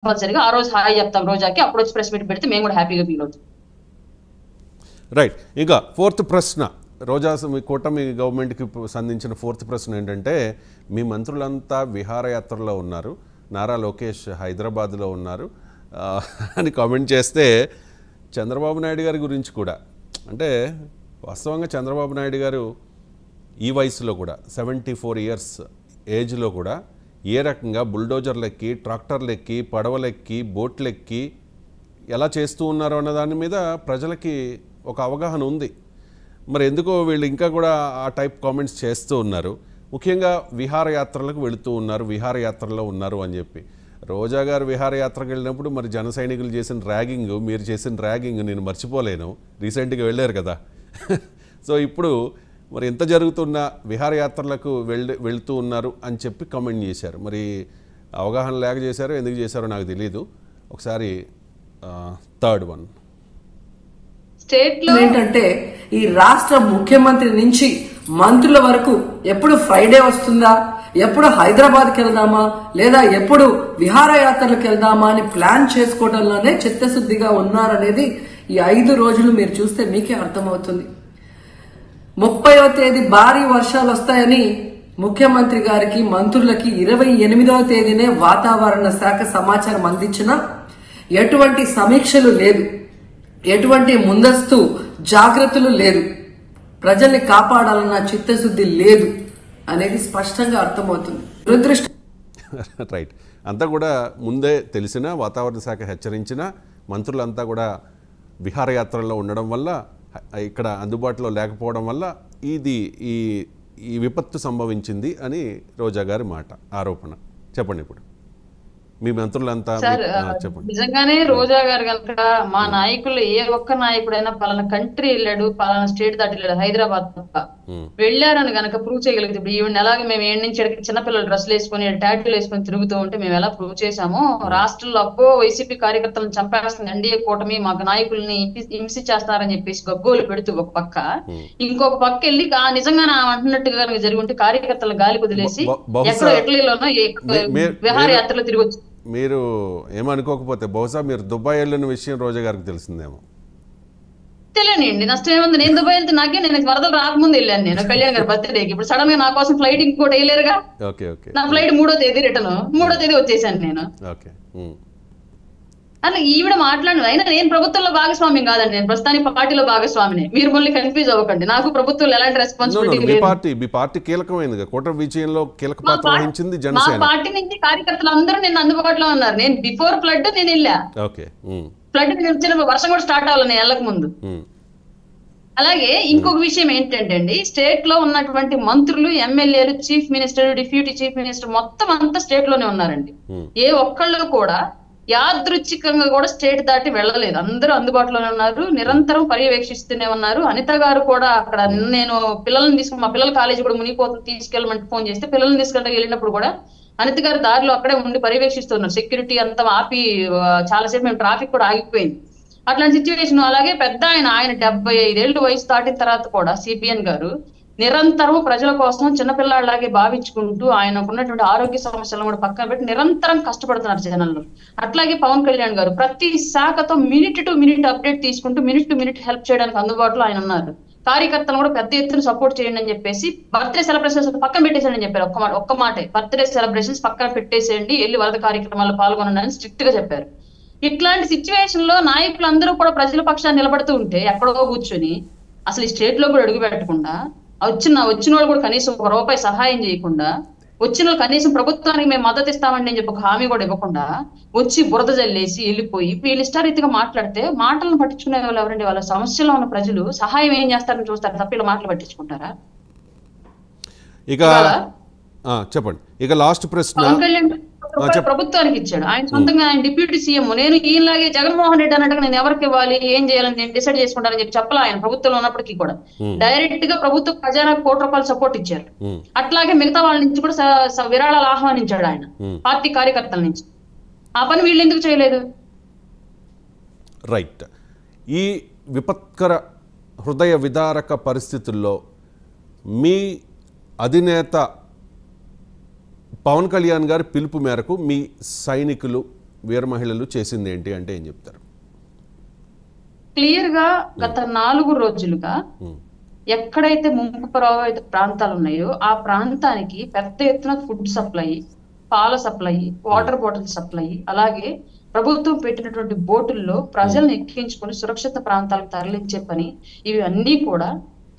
కంపల్సరీగా ఆ రోజు హాయ్ చెప్తాం రోజాకి, అప్పుడు వచ్చి ప్రెస్ మీట్ పెడితే మేము కూడా హ్యాపీగా ఫీల్ అవుతాం. రైట్. ఇంకా ఫోర్త్ ప్రశ్న, రోజా మీ కూటమి గవర్నమెంట్కి సంధించిన ఫోర్త్ ప్రశ్న ఏంటంటే, మీ మంత్రులంతా విహారయాత్రలో ఉన్నారు, నారా లోకేష్ హైదరాబాద్లో ఉన్నారు అని కామెంట్ చేస్తే, చంద్రబాబు నాయుడు గారి గురించి కూడా, అంటే వాస్తవంగా చంద్రబాబు నాయుడు గారు ఈ వయసులో కూడా 74 ఇయర్స్ ఏజ్లో కూడా ఏ రకంగా బుల్డోజర్లెక్కి, ట్రాక్టర్లెక్కి, పడవలెక్కి, బోట్లెక్కి ఎలా చేస్తూ ఉన్నారు అన్న దాని మీద ప్రజలకి ఒక అవగాహన ఉంది. మరి ఎందుకో వీళ్ళు ఇంకా కూడా ఆ టైప్ కామెంట్స్ చేస్తూ ఉన్నారు. ముఖ్యంగా విహారయాత్రలకు వెళుతూ ఉన్నారు, విహారయాత్రలో ఉన్నారు అని చెప్పి. రోజా గారు విహారయాత్రకు వెళ్ళినప్పుడు మరి జన సైనికులు చేసిన ర్యాగింగ్, మీరు చేసిన ర్యాగింగ్ నేను మర్చిపోలేను. రీసెంట్గా వెళ్ళారు కదా. సో ఇప్పుడు మరి ఎంత జరుగుతున్న విహారయాత్రలకు వెళ్తూ ఉన్నారు అని చెప్పి కామెంట్ చేశారు. మరి అవగాహన లేక చేశారో ఎందుకు చేశారో నాకు తెలియదు. ఒకసారి థర్డ్ వన్ ఏంటంటే, ఈ రాష్ట్ర ముఖ్యమంత్రి నుంచి మంత్రుల వరకు ఎప్పుడు ఫ్రైడే వస్తుందా, ఎప్పుడు హైదరాబాద్కి వెళ్దామా, లేదా ఎప్పుడు విహారయాత్రలకు వెళ్దామా అని ప్లాన్ చేసుకోవడంలోనే చిత్తశుద్ధిగా ఉన్నారనేది ఈ 5 రోజులు మీరు చూస్తే మీకే అర్థమవుతుంది. 30వ తేదీ భారీ వర్షాలు వస్తాయని ముఖ్యమంత్రి గారికి, మంత్రులకి 28వ తేదీనే వాతావరణ శాఖ సమాచారం అందించినా ఎటువంటి సమీక్షలు లేదు, ఎటువంటి ముందస్తు జాగ్రత్తలు లేదు, ప్రజల్ని కాపాడాలన్న చిత్తశుద్ధి లేదు అనేది స్పష్టంగా అర్థమవుతుంది. రైట్. అంతా కూడా ముందే తెలిసిన, వాతావరణ శాఖ హెచ్చరించిన, మంత్రులంతా కూడా విహారయాత్రల్లో ఉండడం వల్ల, ఇక్కడ అందుబాటులో లేకపోవడం వల్ల ఈ విపత్తు సంభవించింది అని రోజా గారి మాట, ఆరోపణ. చెప్పండి ఇప్పుడు మీ మంత్రులంతా చెప్పండి. నిజంగానే రోజా గారు కనుక మా నాయకులు ఏ ఒక్క నాయకుడైనా పలానా కంట్రీ వెళ్ళాడు, పలానా స్టేట్ దాటి వెళ్ళాడు, హైదరాబాద్ తప్ప వెళ్ళారని కనుక ప్రూవ్ చేయగలిగితే, ఇప్పుడు ఈవెన్ ఎలాగ మేము ఏడు నుంచి ఎక్కడికి చిన్నపిల్లలు డ్రెస్సులు వేసుకొని టాటూలు వేసుకొని తిరుగుతూ ఉంటే మేము ఎలా ప్రూవ్ చేశామో, రాష్ట్రంలో అబ్బో వైసీపీ కార్యకర్తలను చంపేస్తుంది ఎన్డీఏ కూటమి, మాకు నాయకుల్ని హింసించేస్తారని చెప్పేసి గగ్గోలు పెడుతూ ఒక పక్క, ఇంకొక పక్క వెళ్ళి నిజంగా అంటున్నట్టుగా కనుక జరిగి ఉంటే కార్యకర్తలు గాలి కుదిలేసి ఎక్కడో ఇటలీలోనో విహారయాత్రలో తిరిగి వచ్చి, మీరు ఏమనుకోకపోతే బహుశా మీరు దుబాయ్ వెళ్ళిన విషయం రోజా గారికి తెలిసిందేమో. తెలియనండి, నష్టం ఏముంది. నేను దుబాయ్ వెళ్తే నేను వరదలు రాకముందు వెళ్ళాను, నేను కళ్యాణ్ గారి బర్త్డేకి. ఇప్పుడు సడన్ గా నా కోసం ఫ్లైట్ ఇంకోటి వేయలేరుగా. నా ఫ్లైట్ 3వ తేదీ రిటర్న్, 3వ తేదీ వచ్చేసాను నేను. అలా ఈవిడ మాట్లాడిన, అయినా నేను ప్రభుత్వంలో భాగస్వామ్యం కాదండి, నేను ప్రస్తుతానికి పార్టీలో భాగస్వామిని. మీరు మళ్ళీ కన్ఫ్యూజ్ అవ్వకండి, నాకు ప్రభుత్వంలో ఎలాంటి రెస్పాన్సిబిలిటీ లేదు. మీ పార్టీ కీలకమైనది, కూటమి విజయంలో కీలక పాత్ర వహించింది జనసేన. మా పార్టీ నుంచి కార్యకర్తలు అందరూ నేను అందుబాటులో ఉన్నారు. నేను బిఫోర్ ఫ్లడ్ నేను వెళ్ళా, ఫ్లడ్ వర్షం కూడా స్టార్ట్ అవ్వాలి నేను వెళ్ళక ముందు. అలాగే ఇంకొక విషయం ఏంటంటే అండి, స్టేట్ లో ఉన్నటువంటి మంత్రులు, ఎమ్మెల్యేలు, chief minister, deputy chief minister మొత్తం అంతా స్టేట్ లోనే ఉన్నారండి. ఏ ఒక్కళ్ళు కూడా యాదృచ్ఛికంగా కూడా స్టేట్ దాటి వెళ్ళలేదు, అందరూ అందుబాటులోనే ఉన్నారు, నిరంతరం పర్యవేక్షిస్తూనే ఉన్నారు. అనిత గారు కూడా అక్కడ, నేను పిల్లల్ని తీసుకుని, మా పిల్లల కాలేజీ కూడా మునిగిపోతుంది తీసుకెళ్ళమంటే ఫోన్ చేస్తే పిల్లల్ని తీసుకెళ్ళి వెళ్ళినప్పుడు కూడా అనిత గారు దారిలో అక్కడే ఉండి పర్యవేక్షిస్తున్నారు. సెక్యూరిటీ అంతా ఆపి చాలాసేపు మేము ట్రాఫిక్ కూడా ఆగిపోయింది. అట్లాంటి సిచ్యువేషన్. అలాగే పెద్ద ఆయన 75 ఏళ్ళు వయసు దాటిన తర్వాత కూడా సిబిఎన్ గారు నిరంతరం ప్రజల కోసం చిన్నపిల్లలాగే భావించుకుంటూ ఆయనకున్నటువంటి ఆరోగ్య సమస్యలను కూడా పక్కన పెట్టి నిరంతరం కష్టపడుతున్నారు జనంలో. అట్లాగే పవన్ కళ్యాణ్ గారు ప్రతి శాఖతో మినిట్ టు మినిట్ అప్డేట్ తీసుకుంటూ మినిట్ టు మినిట్ హెల్ప్ చేయడానికి అందుబాటులో ఆయన ఉన్నారు. కార్యకర్తలు కూడా పెద్ద ఎత్తున సపోర్ట్ చేయండి అని చెప్పేసి బర్త్డే సెలబ్రేషన్స్ పక్కన పెట్టేసేయండి అని చెప్పారు. ఒక్క మాటే, బర్త్డే సెలబ్రేషన్స్ పక్కన పెట్టేసేయండి, వెళ్ళి వరద కార్యక్రమాల్లో పాల్గొనండి అని స్ట్రిక్ట్ గా చెప్పారు. ఇట్లాంటి సిచ్యువేషన్ లో నాయకులు అందరూ కూడా ప్రజల పక్షాన్ని నిలబడుతూ ఉంటే ఎక్కడో కూర్చొని అసలు ఈ స్టేట్ లో కూడా అడుగు పెట్టకుండా, వచ్చిన వాళ్ళు కూడా కనీసం ₹1 సహాయం చేయకుండా, వచ్చిన వాళ్ళు కనీసం ప్రభుత్వానికి మేము మద్దతు ఇస్తామండి అని చెప్పి ఒక హామీ కూడా ఇవ్వకుండా వచ్చి బురద జల్లేసి వెళ్ళిపోయి వీళ్ళు ఇష్టారీతిగా మాట్లాడితే మాటలను పట్టించుకునే వాళ్ళు ఎవరండి? వాళ్ళ సమస్యలో ఉన్న ప్రజలు సహాయం ఏం చేస్తారని చూస్తారు తప్ప ఇలా మాటలు పట్టించుకుంటారా? ఇక చెప్పండి. ఇక లాస్ట్ ప్రశ్న. ప్రభుత్వానికి ఇచ్చాడు, ఆయన సొంతంగా ఆయన డిప్యూటీ సీఎం. నేను ఈయనలాగే జగన్మోహన్ రెడ్డి అన్నట్టుగా నేను ఎవరికి ఇవ్వాలి, ఏం చేయాలని నేను డిసైడ్ చేసుకుంటానని చెప్పి చెప్పాలి. ఆయన ప్రభుత్వంలో ఉన్నప్పటికీ కూడా డైరెక్ట్ గా ప్రభుత్వ ఖజానాకు ₹1 సపోర్ట్ ఇచ్చారు. అట్లాగే మిగతా వాళ్ళ నుంచి కూడా విరాళాలు ఆహ్వానించాడు ఆయన పార్టీ కార్యకర్తల నుంచి. ఆ పని వీళ్ళు ఎందుకు చేయలేదు? రైట్. ఈ విపత్కర హృదయ విదారక పరిస్థితుల్లో మీ అధినేత పవన్ కళ్యాణ్ గారి పిలుపు మేరకు మీ సైనికులు, వీర మహిళలు చేసింది ఏంటి అంటే ఏం చెప్తారు? క్లియర్ గా గత 4 రోజులుగా ఎక్కడైతే ముంపు ప్రభావిత ప్రాంతాలు ఉన్నాయో ఆ ప్రాంతానికి పెద్ద ఎత్తున ఫుడ్ సప్లై, పాల సప్లై, వాటర్ బాటిల్ సప్లై, అలాగే ప్రభుత్వం పెట్టినటువంటి బోటుల్లో ప్రజల్ని ఎక్కించుకొని సురక్షిత ప్రాంతాలకు తరలించే పని, ఇవి అన్ని కూడా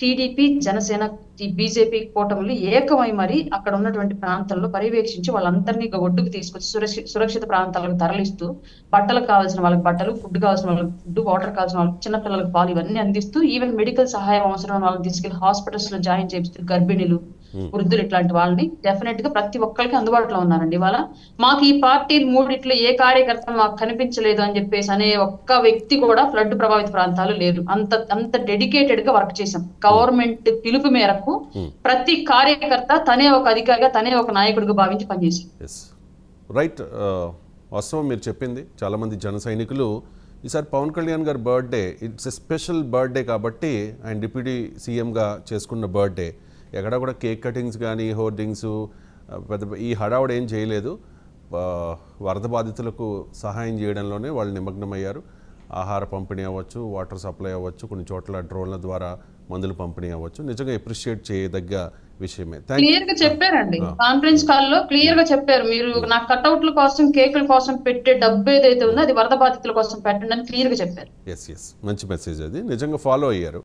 టీడీపీ, జనసేన, బీజేపీ కూటమిలు ఏకమై మరి అక్కడ ఉన్నటువంటి ప్రాంతాల్లో పర్యవేక్షించి వాళ్ళందరినీ ఒడ్డుకు తీసుకొచ్చి సురక్షిత ప్రాంతాలకు తరలిస్తూ బట్టలకు కావాల్సిన వాళ్ళకి బట్టలు, ఫుడ్ కావాల్సిన వాళ్ళకి ఫుడ్, వాటర్ కావాల్సిన వాళ్ళకి, చిన్నపిల్లలకు పాలు ఇవన్నీ అందిస్తూ ఈవెన్ మెడికల్ సహాయం అవసరం వాళ్ళని తీసుకెళ్లి హాస్పిటల్స్ లో జాయిన్ చేపిస్తూ గర్భిణులు, వృద్ధులు ఇట్లాంటి వాళ్ళని డెఫినెట్ గా ప్రతి ఒక్కరికి అందుబాటులో ఉన్నారండి. ఇవాళ మాకు ఈ పార్టీ మూడిట్లో ఏ కార్యకర్త మాకు కనిపించలేదు అని చెప్పేసి అనే ఒక్క వ్యక్తి కూడా ఫ్లడ్ ప్రభావిత ప్రాంతాలు లేరు. అంత డెడికేటెడ్ గా వర్క్ చేశాం. గవర్నమెంట్ పిలుపు మేరకు ప్రతి కార్యకర్త తనే ఒక అధికారిగా, తనే ఒక నాయకుడిగా భావించి పనిచేశాం. రైట్, వాస్తవం మీరు చెప్పింది. చాలామంది జన సైనికులు ఈసారి పవన్ కళ్యాణ్ గారి birthday it's a special birthday కాబట్టి ఆయన డిప్యూటీ సీఎంగా చేసుకున్న బర్త్డే, ఎక్కడ కూడా కేక్ కటింగ్స్ కానీ హోర్డింగ్స్ పెద్ద ఈ హడావుడు ఏం చేయలేదు. వరద బాధితులకు సహాయం చేయడంలోనే వాళ్ళు నిమగ్నమయ్యారు. ఆహార పంపిణీ అవ్వచ్చు, వాటర్ సప్లై అవ్వచ్చు, కొన్ని చోట్ల డ్రోన్ల ద్వారా మందులు పంపిణీ అవ్వచ్చు. నిజంగా అప్రిషియేట్ చేయదగ్గ విషయమే. క్లియర్ గా చెప్పారండి కాన్ఫరెన్స్ కాల్ లో, క్లియర్ గా చెప్పారు. మీరు నా కట్అవుట్ల కోసం, కేకుల కోసం పెట్టే డబ్బు ఏదైతే ఉందో అది వరద బాధితుల కోసం పెట్టండి అని క్లియర్ గా చెప్పారు. ఎస్ మంచి మెసేజ్ అది, నిజంగా ఫాలో అయ్యారు.